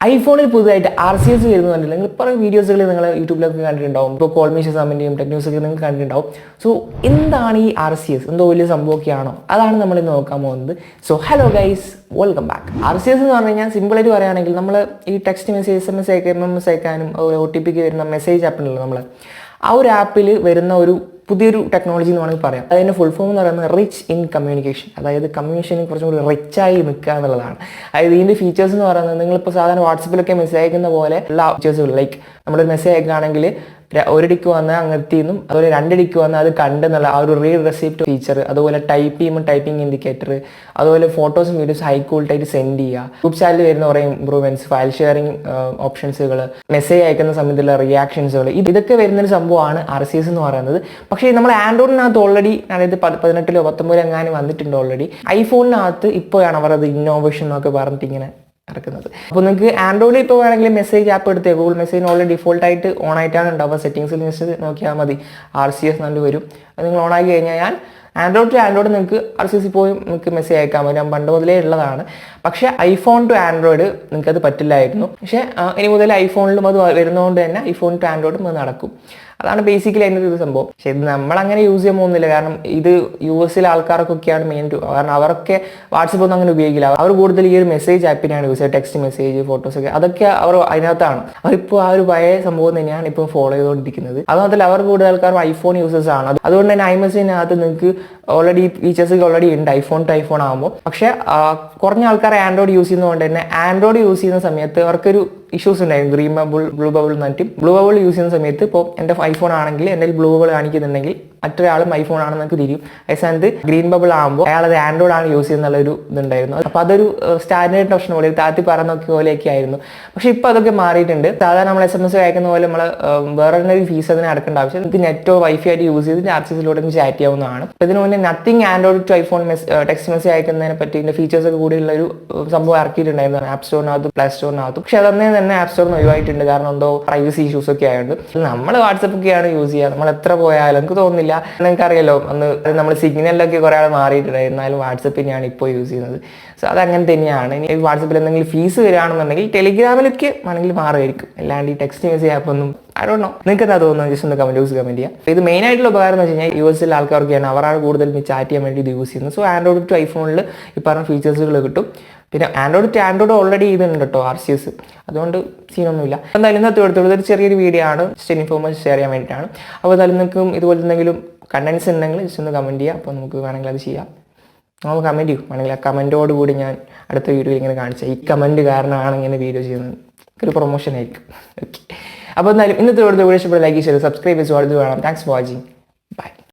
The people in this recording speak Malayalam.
ഐഫോണിൽ പുതുതായിട്ട് RCS വരുന്നു കണ്ടില്ല. നിങ്ങൾ കുറേ വീഡിയോസുകൾ നിങ്ങൾ യൂട്യൂബിലൊക്കെ കണ്ടിട്ടുണ്ടാവും. ഇപ്പോൾ കോൾമീഷ സാമിൻ്റെയും ടെക് ന്യൂസൊക്കെ നിങ്ങൾ കണ്ടിട്ടുണ്ടാവും. സോ എന്താണ് ഈ RCS? എന്തോ വലിയ സംഭവമൊക്കെയാണോ? അതാണ് നമ്മൾ ഇന്ന് നോക്കാൻ പോകുന്നത്. So hello guys, welcome back. RCS എന്ന് പറഞ്ഞു കഴിഞ്ഞാൽ സിമ്പിളായിട്ട് പറയുകയാണെങ്കിൽ നമ്മൾ ഈ ടെക്സ്റ്റ് മെസ്സേജ് SMS അയക്കാനും OTP വരുന്ന മെസ്സേജ് ആപ്പുണ്ടല്ലോ, നമ്മൾ ആ ഒരു ആപ്പിൽ വരുന്ന ഒരു പുതിയൊരു ടെക്നോളജി എന്ന് വേണമെങ്കിൽ പറയാം. അതിൻ്റെ ഫുൾ ഫോം എന്ന് പറയുന്നത് റിച്ച് ഇൻ കമ്മ്യൂണിക്കേഷൻ. അതായത് കമ്മ്യൂണിക്കേഷൻ കുറച്ചും കൂടി റിച്ചായി നിൽക്കുക എന്നുള്ളതാണ്. അതായത് ഇതിൻ്റെ ഫീച്ചേഴ്സ് എന്ന് പറയുന്നത് നിങ്ങളിപ്പോൾ സാധാരണ വാട്സപ്പിലൊക്കെ മെസ്സേജ് അയക്കുന്ന പോലെ ഉള്ള ഫീച്ചേഴ്സുകൾ, ലൈക്ക് നമ്മളൊരു മെസ്സേജ് അയക്കുകയാണെങ്കിൽ ഒരടിക്ക് വന്ന് അങ്ങെത്തിന്നും അതുപോലെ രണ്ടടിക്ക് വന്ന് അത് കണ്ടെന്നുള്ള ആ ഒരു റീഡ് റെസിപ്റ്റ് ഫീച്ചർ, അതുപോലെ ടൈപ്പ് ചെയ്യുമ്പോൾ ടൈപ്പിംഗ് ഇൻഡിക്കേറ്റർ, അതുപോലെ ഫോട്ടോസും വീഡിയോസ് ഹൈ ക്വാളിറ്റി സെൻഡ് ചെയ്യുക, ഗ്രൂപ്പ് ചാനലിൽ വരുന്ന കുറേ ഇമ്പ്രൂവ്മെന്റ്സ്, ഫയൽ ഷെയറിംഗ് ഓപ്ഷൻസുകൾ, മെസ്സേജ് അയക്കുന്ന സമയത്തുള്ള റിയാക്ഷൻസുകൾ, ഇതൊക്കെ വരുന്നൊരു സംഭവമാണ് RCS എന്ന് പറയുന്നത്. പക്ഷേ നമ്മൾ ആൻഡ്രോയിഡിനകത്ത് ഓൾറെഡി, അതായത് 18 19 എങ്ങാനും വന്നിട്ടുണ്ട് ഓൾറെഡി. ഐഫോണിനകത്ത് ഇപ്പോഴാണ് അവർ അത് ഇന്നോവേഷൻ എന്നൊക്കെ പറഞ്ഞിട്ട് ഇങ്ങനെ നടക്കുന്നത്. അപ്പോൾ നിങ്ങൾക്ക് ആൻഡ്രോയിഡിൽ ഇപ്പോൾ വേണമെങ്കിൽ മെസ്സേജ് ആപ്പ് എടുത്തേ, ഗൂഗിൾ മെസ്സേജിന് ഓൾറെഡി ഡിഫോൾട്ടായിട്ട് ഓൺ ആയിട്ടാണ് ഉണ്ടാവുക. സെറ്റിംഗ്സിൽ ജസ്റ്റ് നോക്കിയാൽ മതി, RCS എന്നു വരും. അത് നിങ്ങൾ ഓൺ ആക്കി കഴിഞ്ഞാൽ ആൻഡ്രോയിഡ് നിങ്ങൾക്ക് RCS പോയി നിങ്ങൾക്ക് മെസ്സേജ് അയക്കാൻ പറ്റും. പണ്ട് മുതലേ ഉള്ളതാണ്. പക്ഷേ ഐഫോൺ ടു ആൻഡ്രോയിഡ് നിങ്ങൾക്ക് അത് പറ്റില്ലായിരുന്നു. പക്ഷേ ഇനി മുതൽ ഐഫോണിലും അത് വരുന്നതുകൊണ്ട് തന്നെ ഐഫോൺ ടു ആൻഡ്രോയിഡും അത് നടക്കും. അതാണ് ബേസിക്കലി അതിൻ്റെ ഒരു സംഭവം. പക്ഷേ ഇത് നമ്മളങ്ങനെ യൂസ് ചെയ്യാൻ പോകുന്നില്ല. കാരണം ഇത് US ആൾക്കാർക്കൊക്കെയാണ് മെയിൻ. കാരണം അവരൊക്കെ വാട്സപ്പ് ഒന്നും അങ്ങനെ ഉപയോഗിക്കില്ല. അവർ കൂടുതൽ ഈ ഒരു മെസ്സേജ് ആപ്പിനാണ് യൂസ് ചെയ്യുക. ടെക്സ്റ്റ് മെസ്സേജ്, ഫോട്ടോസൊക്കെ, അതൊക്കെ അവർ അതിനകത്താണ്. അവരിപ്പോൾ ആ ഒരു പഴയ സംഭവം തന്നെയാണ് ഇപ്പോൾ ഫോളോ ചെയ്തുകൊണ്ടിരിക്കുന്നത്. അതുമാത്രമല്ല അവർ കൂടുതൽ ആൾക്കാർ ഐഫോൺ യൂസേഴ്സ് ആണ്. അതുകൊണ്ട് തന്നെ iMessageനകത്ത് നിങ്ങൾക്ക് ഓൾറെഡി ഫീച്ചേഴ്സ് ഓൾറെഡി ഉണ്ട് ഐഫോൺ ടു ഐഫോൺ ആകുമ്പോൾ. പക്ഷേ കുറഞ്ഞ ആൾക്കാർ ആൻഡ്രോയിഡ് യൂസ് ചെയ്യുന്നതുകൊണ്ട് തന്നെ ആൻഡ്രോയിഡ് യൂസ് ചെയ്യുന്ന സമയത്ത് അവർക്കൊരു ഇഷ്യൂസ് ഉണ്ടായിരുന്നു. ഗ്രീൻ ബബിൾ, ബ്ലൂ ബബിൾ എന്നിട്ട് ബ്ലൂ ബബിൾ യൂസ് ചെയ്യുന്ന സമയത്ത് ഇപ്പോൾ എൻ്റെ ഐഫോൺ ആണെങ്കിൽ എൻ്റെ ബ്ലൂ ബബിൾ കാണിക്കുന്നുണ്ടെങ്കിൽ മറ്റൊരാളും ഐഫോൺ ആണെന്ന് നമുക്ക് തിരിയും. അതേസമയത്ത് ഗ്രീൻ ബബിൾ ആകുമ്പോൾ അയാൾ അത് ആൻഡ്രോയിഡ് ആണ് യൂസ് ചെയ്യുന്നുള്ളൊരു ഇതുണ്ടായിരുന്നു. അപ്പോൾ അതൊരു സ്റ്റാൻഡേർഡ് ഓപ്ഷൻ പോലെ താത്തി പറഞ്ഞൊക്കെ പോലെയൊക്കെ ആയിരുന്നു. പക്ഷേ ഇപ്പോൾ അതൊക്കെ മാറിയിട്ടുണ്ട്. സാധാരണ നമ്മൾ SMS അയക്കുന്ന പോലെ നമ്മൾ വേറെ ഒരു ഫീസ് അതിന് അടക്കേണ്ട ആവശ്യം. നിങ്ങൾക്ക് നെറ്റോ വൈഫൈ ആയിട്ട് യൂസ് ചെയ്ത് RCSലൂടെ ചാറ്റ് ചെയ്യാവുന്നതാണ്. ഇതിന് മുന്നേ Nothing Android to iPhone text message അയക്കുന്നതിനെ പറ്റി ഇതിൻ്റെ ഫീച്ചേഴ്സ് ഒക്കെ കൂടിയുള്ള ഒരു സംഭവം ഇറക്കിയിട്ടുണ്ടായിരുന്നു ആപ്പ് സ്റ്റോറിനകത്തും പ്ലേ സ്റ്റോറിനകത്തും. പക്ഷേ അതന്നേ തന്നെ ആപ്പ് സ്റ്റോറിന് ഒഴിവായിട്ടുണ്ട്. കാരണം എന്തോ പ്രൈവസി ഇഷ്യൂസ് ഒക്കെ ആയതുകൊണ്ട്. നമ്മൾ വാട്സപ്പ് ഒക്കെയാണ് യൂസ് ചെയ്യുക. നമ്മൾ എത്ര പോയാലും എനിക്ക് തോന്നുന്നില്ല, നിങ്ങൾക്ക് അറിയാലോ, അന്ന് നമ്മൾ സിഗ്നലിലൊക്കെ കുറേ ആൾ മാറിയിട്ടുണ്ടായിരുന്നു. എന്നാലും വാട്സപ്പിനെയാണ് ഇപ്പോൾ യൂസ് ചെയ്യുന്നത്. സോ അതങ്ങനെ തന്നെയാണ്. ഇനി വാട്സപ്പിൽ എന്തെങ്കിലും ഫീസ് വരികയാണെന്നുണ്ടെങ്കിൽ ടെലിഗ്രാമിലൊക്കെ ആണെങ്കിൽ മാറുമായിരിക്കും. അല്ലാണ്ട് ഈ ടെക്സ്റ്റ് മെസ്സേജ് ആപ്പ് ഒന്നും I don't know. നിങ്ങൾക്ക് എന്താ തോന്നുന്നത്? ജസ്റ്റ് ഒന്ന് കമൻറ്റ് ചെയ്യാം. ഇത് മെയിൻ ആയിട്ടുള്ള ഉപകാരം എന്ന് വെച്ച് കഴിഞ്ഞാൽ US ആൾക്കാർക്കാണ്, അവരാണ് കൂടുതൽ ചാറ്റ് ചെയ്യാൻ വേണ്ടി ഇത് യൂസ് ചെയ്യുന്നത്. സോ ആൻഡ്രോയിഡ് ടു ഐഫോണിൽ ഈ പറഞ്ഞ ഫീച്ചേഴ്സുകൾ കിട്ടും. പിന്നെ ആൻഡ്രോയിഡ് ടു ആൻഡ്രോയിഡ് ഓൾറെഡി ഇതുണ്ട് കേട്ടോ RCS. അതുകൊണ്ട് സീനൊന്നുമില്ല. എന്തായാലും ഇന്നത്തെ ഒരു ചെറിയൊരു വീഡിയോ ആണ്, ജസ്റ്റ് ഇൻഫോർമേഷൻ ഷെയർ ചെയ്യാൻ വേണ്ടിയിട്ടാണ്. അപ്പോൾ എന്തായാലും നിങ്ങൾക്കും ഇതുപോലെ എന്തെങ്കിലും കണ്ടൻസ് ഉണ്ടെങ്കിൽ ജസ്റ്റ് ഒന്ന് കമൻറ്റ് ചെയ്യുക. അപ്പോൾ നമുക്ക് വേണമെങ്കിൽ അത് ചെയ്യാം. നമുക്ക് കമൻറ്റ് ചെയ്യും വേണമെങ്കിൽ. ആ കമൻറ്റോട് കൂടി ഞാൻ അടുത്ത വീഡിയോ ഇങ്ങനെ കാണിച്ചാൽ ഈ കമൻറ്റ് കാരണമാണ് ഇങ്ങനെ വീഡിയോ ചെയ്യുന്നത്. ഒരു പ്രൊമോഷൻ ആയിരിക്കും. ഓക്കെ, അപ്പോൾ എന്തായാലും ഇന്നത്തെ വീഡിയോ ഇഷ്ടപ്പെട്ട ലൈക്ക് ചെയ്ത് സബ്സ്ക്രൈബ് ചെയ്ത് വേണം. Thanks for watching. ബൈ.